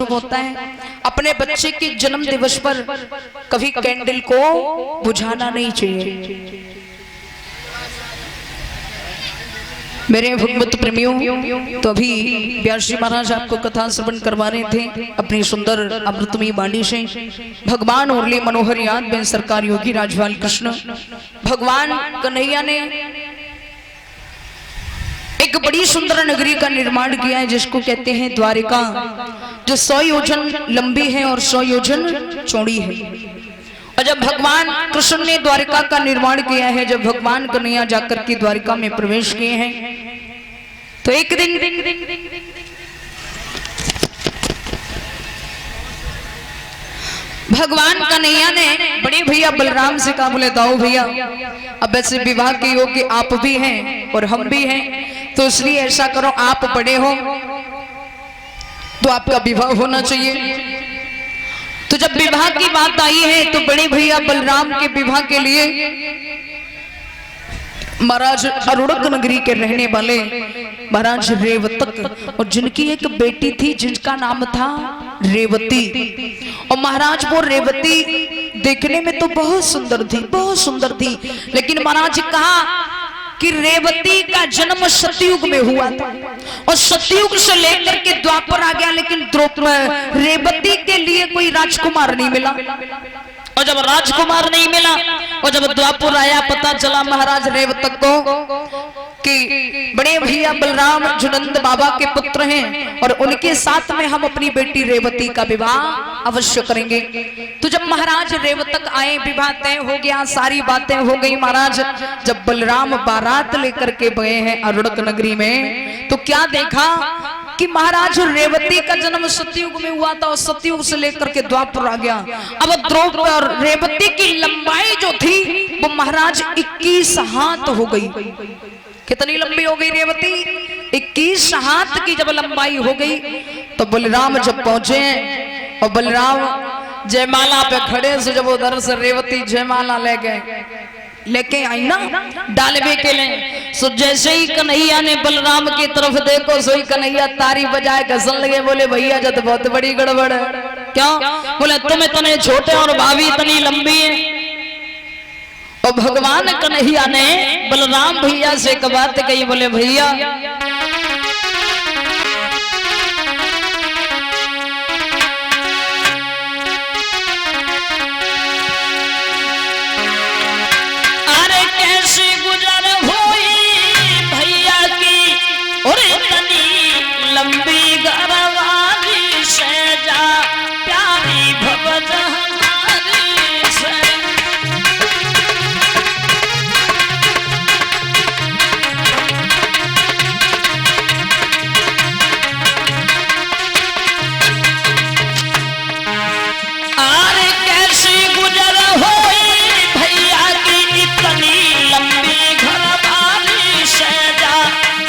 होता है। अपने बच्चे के जन्म दिवस पर कभी कैंडल को बुझाना नहीं चाहिए। मेरे भगवत प्रेमियों, तो अभी व्यास जी महाराज आपको कथा श्रवण करवा रहे थे अपनी सुंदर अमृतमयी वाणी से। भगवान मुरली मनोहर याद में सरकार योगी राजवाल कृष्ण भगवान कन्हैया ने एक बड़ी सुंदर नगरी का निर्माण किया है जिसको कहते हैं द्वारिका, जो 100 योजन लंबी है और 100 योजन चौड़ी है। और जब भगवान कृष्ण ने द्वारिका का निर्माण किया है, जब भगवान कन्हैया जाकर के द्वारिका में प्रवेश किए हैं, तो एक दिन भगवान कन्हैया ने बड़े भैया बलराम से कहा, बोले दाऊ भैया अब ऐसे विवाह के योग्य आप भी हैं और हम भी हैं, तो इसलिए ऐसा करो आप बड़े हो तो आपका विवाह होना चाहिए। तो जब विवाह की बात आई है तो बड़े भैया बलराम के विवाह के लिए महाराज अरुणक नगरी के रहने वाले महाराज रेवतक और जिनकी एक बेटी थी जिसका नाम था रेवती, और महाराज वो रेवती देखने में तो बहुत सुंदर थी, बहुत सुंदर थी, लेकिन महाराज कहा कि रेवती का जन्म सतयुग में हुआ था और सतयुग से लेकर के द्वापर आ गया, लेकिन रेवती के लिए कोई राजकुमार नहीं मिला। और जब राजकुमार नहीं मिला और जब द्वापर आया, पता चला महाराज रेवतक को कि बड़े भैया बलराम जुनंद बाबा के पुत्र हैं और उनके साथ में हम अपनी बेटी रेवती का विवाह अवश्य करेंगे। तो जब महाराज रेवतक आए, विवाह तय हो गया, सारी बातें हो गई। महाराज जब बलराम बारात लेकर के गए हैं अरुणक नगरी में, तो क्या देखा कि महाराज रेवती का जन्म सतयुग में हुआ था और सतयुग से लेकर के द्वापर आ गया। अब रेवती की लंबाई जो थी वो महाराज 21 हाथ हो गई। कितनी लंबी हो गई रेवती? 21 हाथ की जब लंबाई हो गई तो बलराम जब पहुंचे और बलराम जयमाला पे खड़े से जब उधर से रेवती जयमाला लेके आई ना डालवे के लिए, सो जैसे ही कन्हैया ने बलराम की तरफ देखो, सोई कन्हैया तारी बजाए घसन लगे, बोले भैया जब बहुत बड़ी गड़बड़ है। क्यों? बोले तुम इतने छोटे और भाभी इतनी लंबी है। और भगवान कन्हैया ने बलराम भैया से एक बात कही, बोले भैया लंबी गरवारी से जा प्यारी भवज हमारी से। अरे कैसी गुजर होई भैया की इतनी लंबी घरवारी से जा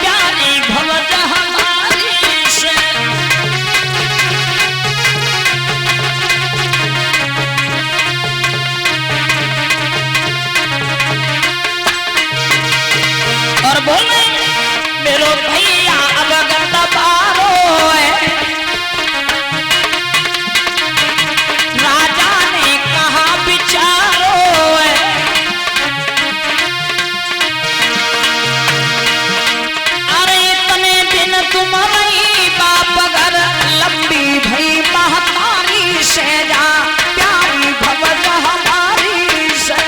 प्यारी भवज हमारी। और बोले मेरो भैया अब गंदा पारो है, राजा ने कहा विचारो है। अरे इतने दिन तुम रही बाप घर, लंबी भई महतारी से जा प्यारी भवज हमारी से।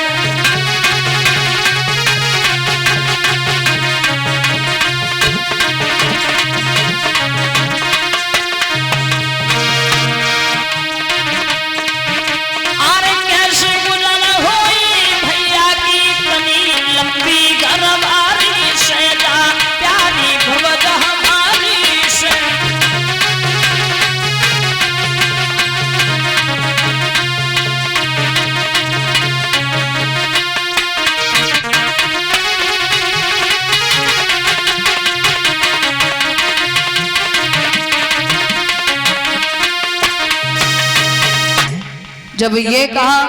जब ये कहा